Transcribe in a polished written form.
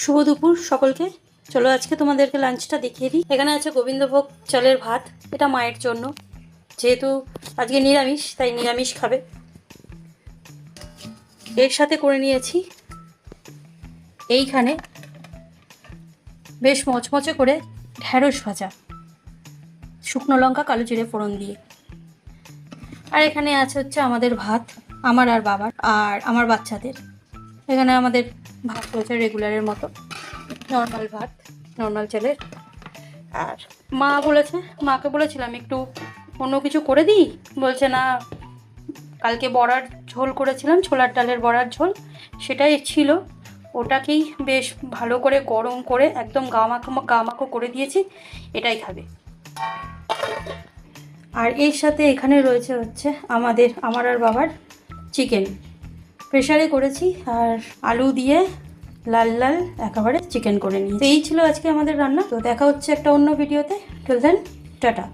শুভ দুপুর সকলকে। চলো আজকে তোমাদেরকে লাঞ্চটা দেখিয়ে দিই। এখানে আছে গোবিন্দভোগ চালের ভাত, এটা মায়ের জন্য, যেহেতু আজকে নিরামিষ তাই নিরামিষ খাবে। এর সাথে করে নিয়েছি এইখানে বেশ মচমচে করে ঢ্যাঁড়স ভাজা, শুকনো লঙ্কা কালো জিরে ফোড়ন দিয়ে। আর এখানে আছে হচ্ছে আমাদের ভাত, আমার আর বাবার আর আমার বাচ্চাদের। এখানে আমাদের ভাত রয়েছে রেগুলারের মতো, নর্মাল ভাত, নর্মাল চালের। আর মাকে বলেছিলাম একটু অন্য কিছু করে দিই, বলছে না, কালকে বড়ার ঝোল করেছিলাম, ছোলার ডালের বড়ার ঝোল, সেটাই ছিল, ওটাকেই বেশ ভালো করে গরম করে একদম গামাখো করে দিয়েছি, এটাই খাবে। আর এর সাথে এখানে রয়েছে হচ্ছে আমার আর বাবার চিকেন, প্রেশারে করেছি, আর আলু দিয়ে লাল লাল একেবারে চিকেন করে নিই। তো এই ছিল আজকে আমাদের রান্না। তো দেখা হচ্ছে একটা অন্য ভিডিওতে। Till then, tata.